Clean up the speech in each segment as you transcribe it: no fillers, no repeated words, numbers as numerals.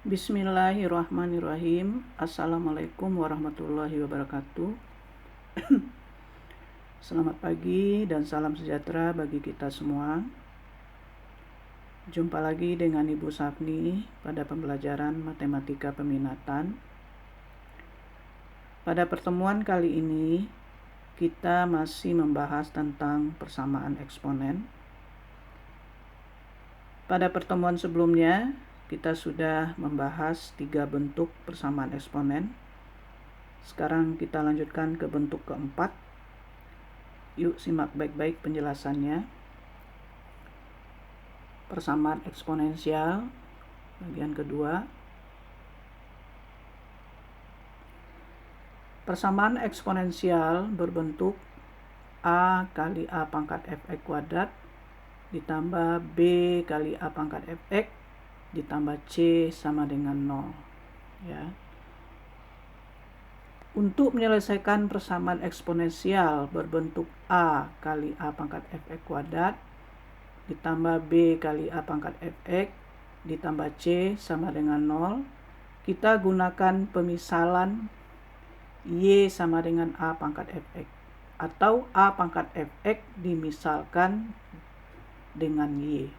Bismillahirrahmanirrahim. Assalamualaikum warahmatullahi wabarakatuh. Selamat pagi dan salam sejahtera bagi kita semua. Jumpa lagi dengan Ibu Safni pada pembelajaran matematika peminatan. Pada pertemuan kali ini kita masih membahas tentang persamaan eksponen. Pada pertemuan sebelumnya kita sudah membahas 3 bentuk persamaan eksponen. Sekarang kita lanjutkan ke bentuk keempat. Yuk simak baik-baik penjelasannya. Persamaan eksponensial bagian kedua. Persamaan eksponensial berbentuk A kali A pangkat fx kuadrat ditambah B kali A pangkat fx ditambah C sama dengan 0. Ya. Untuk menyelesaikan persamaan eksponensial berbentuk A kali A pangkat fx kuadrat ditambah B kali A pangkat fx ditambah C sama dengan 0, kita gunakan pemisalan Y sama dengan A pangkat fx atau A pangkat fx dimisalkan dengan Y,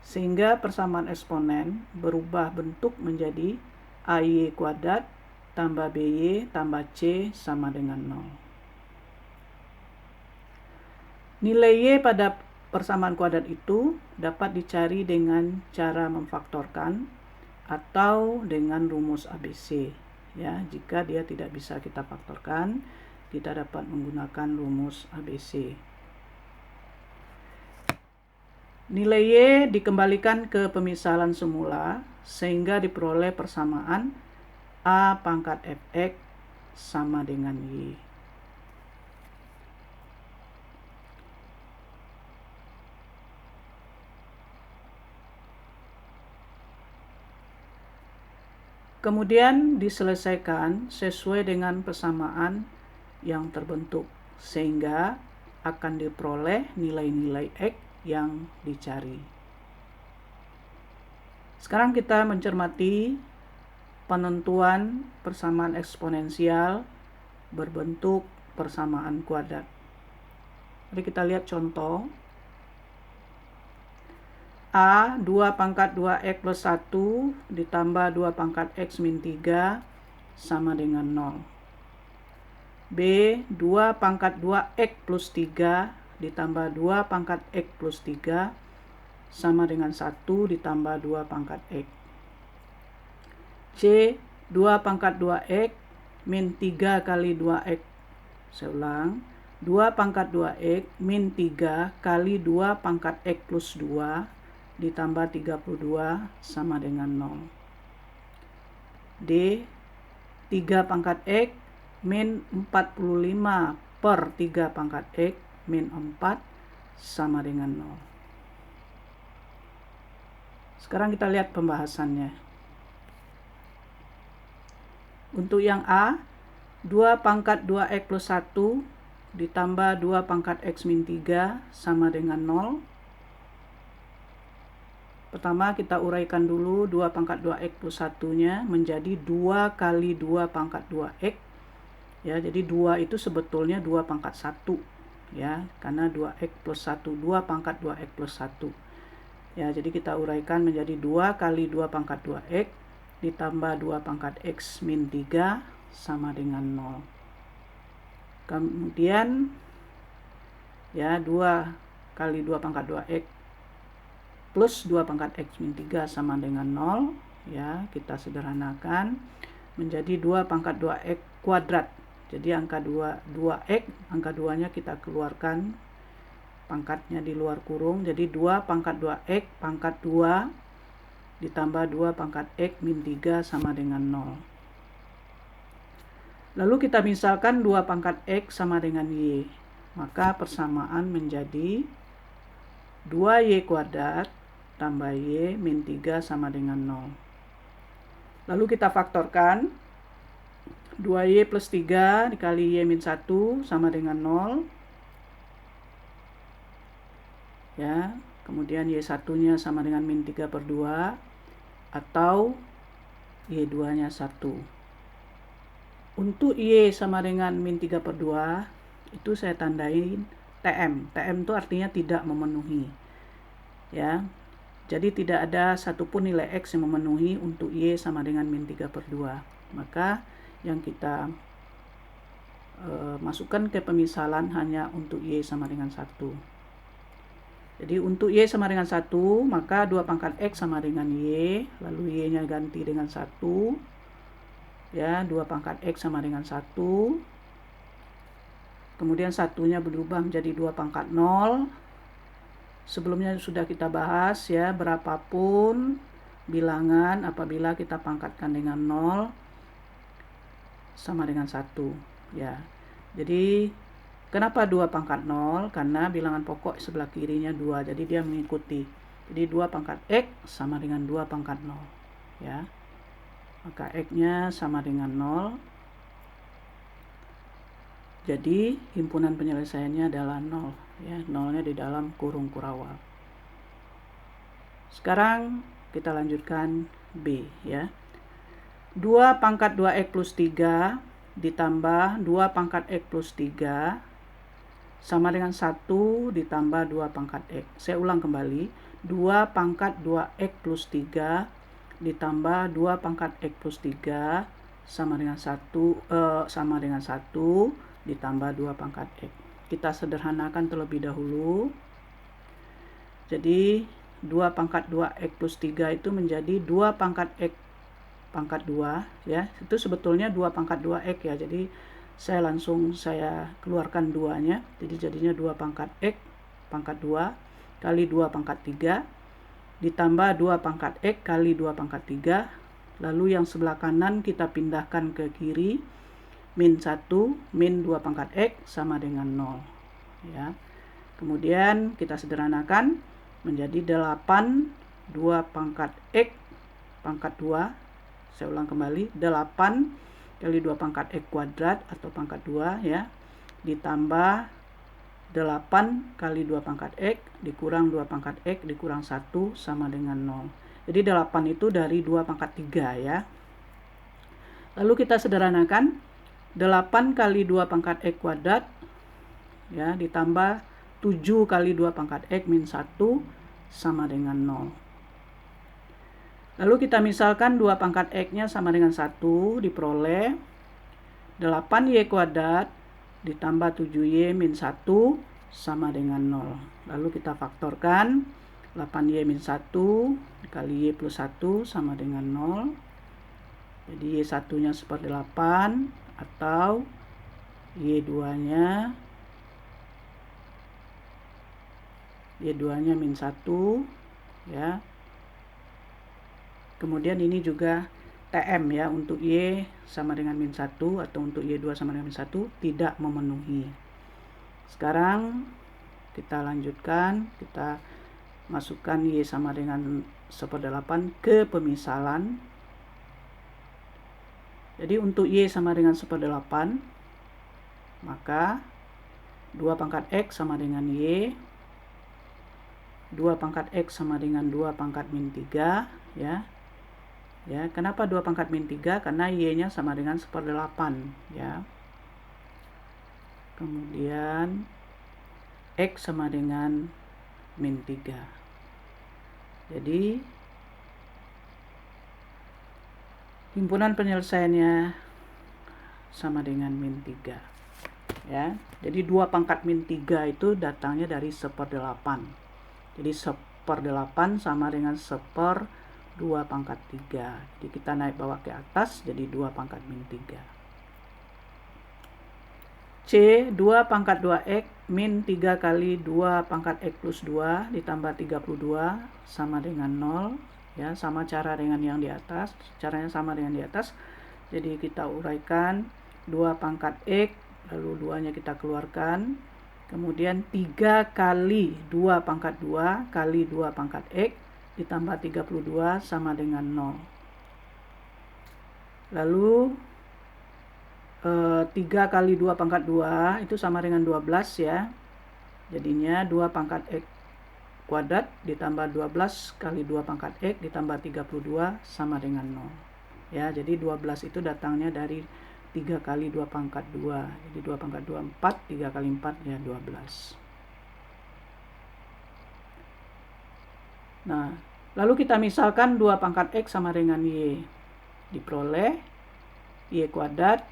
sehingga persamaan eksponen berubah bentuk menjadi AY kuadrat tambah BY tambah C sama dengan 0. Nilai Y pada persamaan kuadrat itu dapat dicari dengan cara memfaktorkan atau dengan rumus ABC. Ya, jika dia tidak bisa kita faktorkan, kita dapat menggunakan rumus ABC. Nilai Y dikembalikan ke pemisalan semula sehingga diperoleh persamaan A pangkat fx sama dengan Y. Kemudian diselesaikan sesuai dengan persamaan yang terbentuk, sehingga akan diperoleh nilai-nilai X yang dicari. Sekarang kita mencermati penentuan persamaan eksponensial berbentuk persamaan kuadrat. Mari kita lihat contoh. A 2 pangkat 2x plus 1 ditambah 2 pangkat x min 3 sama dengan 0. B 2 pangkat 2x plus 3 ditambah 2 pangkat x plus 3 sama dengan 1 ditambah 2 pangkat x. C 2 pangkat 2x min 3 kali 2x. Saya ulang, 2 pangkat 2x min 3 kali 2 pangkat x plus 2 ditambah 32 sama dengan 0. D 3 pangkat x min 45 per 3 pangkat x min 4 sama dengan 0. Sekarang kita lihat pembahasannya. Untuk yang A, 2 pangkat 2x plus 1 ditambah 2 pangkat x min 3 sama dengan 0. Pertama kita uraikan dulu 2 pangkat 2x plus 1-nya menjadi 2 kali 2 pangkat 2x. Ya, jadi 2 itu sebetulnya 2 pangkat 1. Ya, karena 2x plus 1, 2 pangkat 2x plus 1. Ya, jadi kita uraikan menjadi 2 kali 2 pangkat 2x ditambah 2 pangkat x min 3 sama dengan 0. Kemudian ya 2 kali 2 pangkat 2x plus 2 pangkat x min 3 sama dengan 0. Ya, kita sederhanakan menjadi 2 pangkat 2x kuadrat. Jadi angka 2x, angka 2-nya kita keluarkan, pangkatnya di luar kurung. Jadi 2 pangkat 2x pangkat 2 ditambah 2 pangkat x min 3 sama dengan 0. Lalu kita misalkan 2 pangkat x sama dengan y. Maka persamaan menjadi 2y kuadrat tambah y min 3 sama dengan 0. Lalu kita faktorkan 2y plus 3 dikali y min 1 sama dengan 0. Ya, kemudian y1-nya sama dengan min 3 per 2 atau Y2-nya 1. Untuk Y sama dengan min 3/2, itu saya tandain TM. TM itu artinya tidak memenuhi. Ya. Jadi tidak ada satupun nilai X yang memenuhi untuk Y sama dengan min 3/2. Maka yang kita masukkan ke pemisalan hanya untuk Y sama dengan 1. Jadi untuk Y sama dengan 1, maka 2 pangkat X sama dengan Y, lalu Y-nya ganti dengan 1. Ya, 2 pangkat X sama dengan 1. Kemudian satunya berubah menjadi 2 pangkat 0. Sebelumnya sudah kita bahas ya, berapapun bilangan apabila kita pangkatkan dengan 0 sama dengan 1 ya. Jadi kenapa 2 pangkat 0? Karena bilangan pokok sebelah kirinya 2, jadi dia mengikuti. Jadi 2 pangkat X sama dengan 2 pangkat 0 ya. Maka X-nya sama dengan 0. Jadi himpunan penyelesaiannya adalah 0 ya, 0-nya di dalam kurung kurawal. Sekarang kita lanjutkan B ya. 2 pangkat 2X plus 3 ditambah 2 pangkat X plus 3 sama dengan 1 ditambah 2 pangkat X. Saya ulang kembali, 2 pangkat 2X plus 3 ditambah 2 pangkat X plus 3 sama dengan 1 ditambah 2 pangkat X. Kita sederhanakan terlebih dahulu. Jadi 2 pangkat 2X plus 3 itu menjadi 2 pangkat X pangkat 2 ya. Itu sebetulnya 2 pangkat 2X ya. Jadi saya keluarkan 2-nya. Jadi jadinya 2 pangkat X pangkat 2 kali 2 pangkat 3 ditambah 2 pangkat X kali 2 pangkat 3. Lalu yang sebelah kanan kita pindahkan ke kiri. Min 1 min 2 pangkat X sama dengan 0 ya. Kemudian kita sederhanakan menjadi 8 2 pangkat X pangkat 2. Saya ulang kembali, 8 kali 2 pangkat X kuadrat atau pangkat 2 ya, ditambah 8 kali 2 pangkat X dikurang 2 pangkat X dikurang 1 sama dengan 0. Jadi 8 itu dari 2 pangkat 3 ya. Lalu kita sederhanakan, 8 kali 2 pangkat X kuadrat ya, ditambah 7 kali 2 pangkat X min 1 sama dengan 0. Lalu kita misalkan 2 pangkat X-nya sama dengan 1, diperoleh 8Y kuadrat ditambah 7Y min 1 sama dengan 0. Lalu kita faktorkan 8Y min 1 dikali Y plus 1 sama dengan 0. Jadi Y1-nya seper 8 atau Y2-nya min 1 ya. Kemudian ini juga TM ya, untuk Y sama dengan min 1 atau untuk Y2 sama dengan min 1 tidak memenuhi. Sekarang kita lanjutkan, kita masukkan Y sama dengan 1/8 ke pemisalan. Jadi untuk Y sama dengan 1/8, maka 2 pangkat X sama dengan Y, 2 pangkat X sama dengan 2 pangkat min 3 ya. Ya, kenapa 2 pangkat min 3? Karena Y-nya sama dengan 1/8 ya. Kemudian X sama dengan min 3. Jadi himpunan penyelesaiannya sama dengan min 3 ya. Jadi 2 pangkat min 3 itu datangnya dari 1/8. Jadi 1/8 sama dengan 1/2 pangkat 3. Jadi kita naik bawah ke atas jadi 2 pangkat min 3. C, 2 pangkat 2X min 3 kali 2 pangkat X plus 2 ditambah 32 sama dengan 0 ya, sama cara dengan yang di atas, caranya sama dengan di atas. Jadi kita uraikan 2 pangkat X, lalu 2-nya kita keluarkan, kemudian 3 kali 2 pangkat 2 kali 2 pangkat X ditambah 32 sama dengan 0. Lalu 3 kali 2 pangkat 2 itu sama dengan 12 ya. Jadinya 2 pangkat X kuadrat ditambah 12 kali 2 pangkat X ditambah 32 sama dengan 0. ya. Jadi 12 itu datangnya dari 3 kali 2 pangkat 2. Jadi 2 pangkat 2 4, 3 kali 4 ya 12. Nah, lalu kita misalkan 2 pangkat X sama dengan Y. Diperoleh Y kuadrat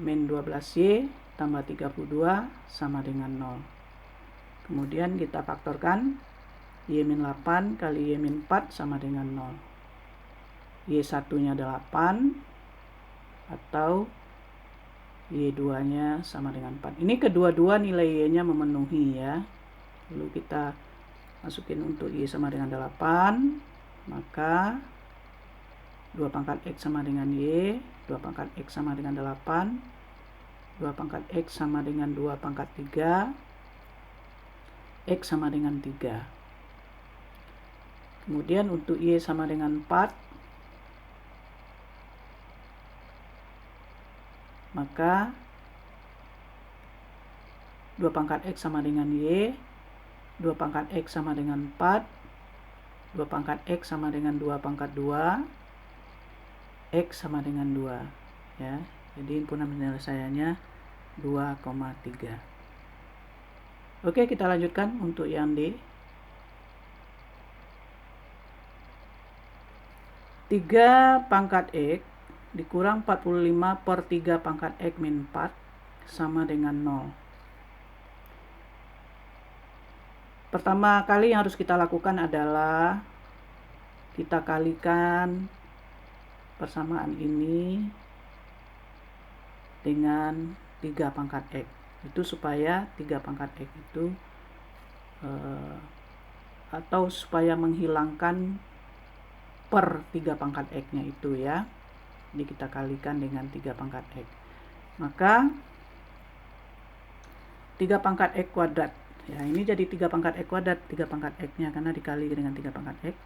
min 12Y tambah 32 sama dengan 0. Kemudian kita faktorkan Y min 8 kali Y min 4 sama dengan 0. Y 1-nya 8 atau Y2 nya sama dengan 4. Ini kedua-dua nilai Y nya memenuhi ya. Lalu kita masukin untuk Y sama dengan 8, maka 2 pangkat X sama dengan Y, 2 pangkat X sama dengan 8, 2 pangkat X sama dengan 2 pangkat 3, X sama dengan 3. Kemudian untuk Y sama dengan 4, maka 2 pangkat X sama dengan Y, 2 pangkat X sama dengan 4, 2 pangkat X sama dengan 2 pangkat 2, X sama dengan 2 ya. Jadi himpunan penyelesaiannya 2,3. Oke, kita lanjutkan untuk yang D. 3 pangkat X dikurang 45 per 3 pangkat X min 4 sama dengan 0. Pertama kali yang harus kita lakukan adalah kita kalikan persamaan ini dengan 3 pangkat X. Itu supaya 3 pangkat X itu atau supaya menghilangkan per 3 pangkat X-nya itu ya. Jadi kita kalikan dengan 3 pangkat X. Maka 3 pangkat X kuadrat. Ya, ini jadi 3 pangkat X kuadrat, 3 pangkat X-nya karena dikali dengan 3 pangkat X.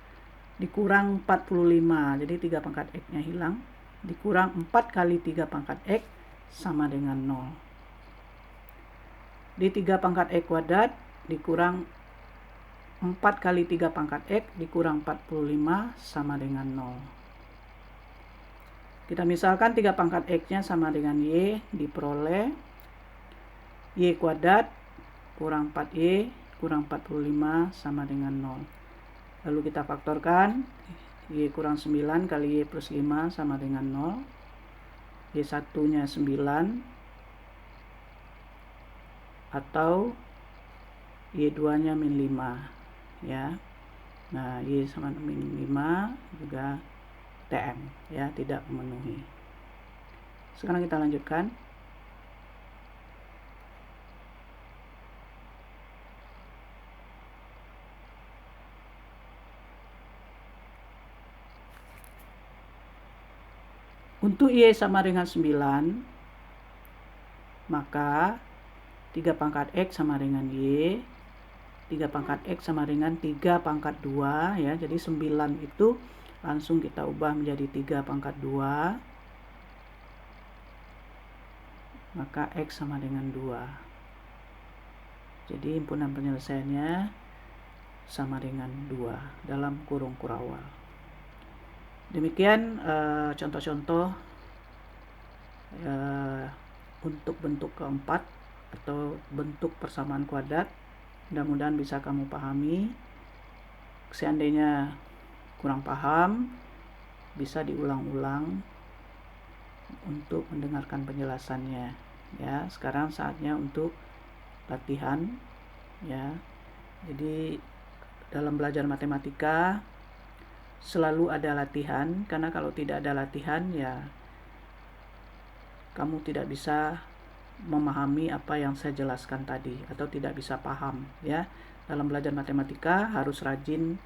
Dikurang 45, jadi 3 pangkat X-nya hilang. Dikurang 4 kali 3 pangkat X sama dengan 0. Di 3 pangkat X kuadrat dikurang 4 kali 3 pangkat X dikurang 45 sama dengan 0. Kita misalkan 3 pangkat X-nya sama dengan Y, diperoleh Y kuadrat kurang 4Y kurang 45 sama dengan 0. Lalu kita faktorkan Y kurang 9 kali Y plus 5 sama dengan 0. Y 1-nya 9 atau Y2-nya min 5 ya. Nah, Y sama min 5 juga TM ya, tidak memenuhi. Sekarang kita lanjutkan. Untuk Y sama dengan 9, maka 3 pangkat X sama dengan Y, 3 pangkat X sama dengan 3 pangkat 2 ya. Jadi 9 itu langsung kita ubah menjadi 3 pangkat 2, maka X sama dengan 2. Jadi himpunan penyelesaiannya sama dengan 2 dalam kurung kurawal. Demikian contoh-contoh untuk bentuk keempat atau bentuk persamaan kuadrat. Mudah-mudahan bisa kamu pahami. Seandainya kurang paham, bisa diulang-ulang untuk mendengarkan penjelasannya ya. Sekarang saatnya untuk latihan ya. Jadi dalam belajar matematika selalu ada latihan, karena kalau tidak ada latihan ya kamu tidak bisa memahami apa yang saya jelaskan tadi atau tidak bisa paham ya. Dalam belajar matematika harus rajin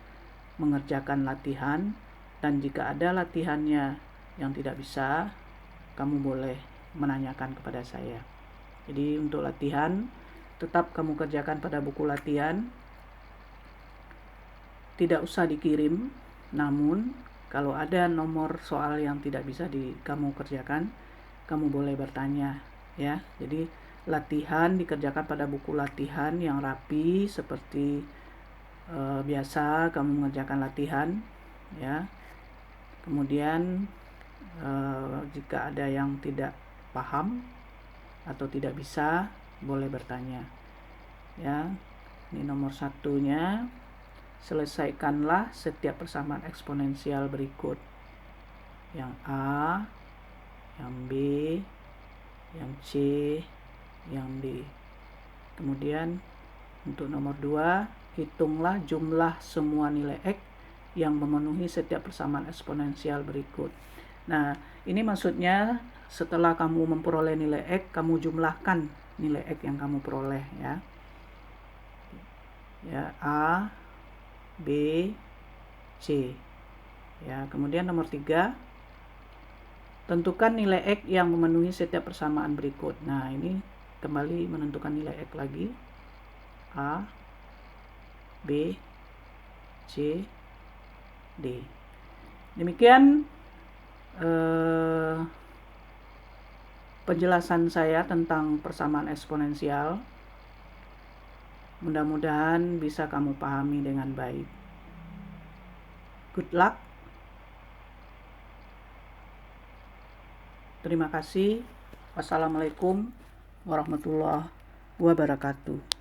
mengerjakan latihan, dan jika ada latihannya yang tidak bisa, kamu boleh menanyakan kepada saya. Jadi untuk latihan tetap kamu kerjakan pada buku latihan, tidak usah dikirim. Namun kalau ada nomor soal yang tidak bisa kamu kerjakan, kamu boleh bertanya ya. Jadi latihan dikerjakan pada buku latihan yang rapi seperti biasa kamu mengerjakan latihan ya. Kemudian Jika ada yang tidak paham atau tidak bisa, boleh bertanya. Ya, ini nomor satunya, selesaikanlah setiap persamaan eksponensial berikut. Yang A, yang B, yang C, yang D. Kemudian untuk nomor 2, hitunglah jumlah semua nilai X yang memenuhi setiap persamaan eksponensial berikut. Nah, ini maksudnya setelah kamu memperoleh nilai X, kamu jumlahkan nilai X yang kamu peroleh ya. Ya, A, B, C. Ya, kemudian nomor 3, tentukan nilai X yang memenuhi setiap persamaan berikut. Nah, ini kembali menentukan nilai X lagi. A, B, C, D. Demikian penjelasan saya tentang persamaan eksponensial. Mudah-mudahan bisa kamu pahami dengan baik. Good luck. Terima kasih. Wassalamualaikum warahmatullahi wabarakatuh.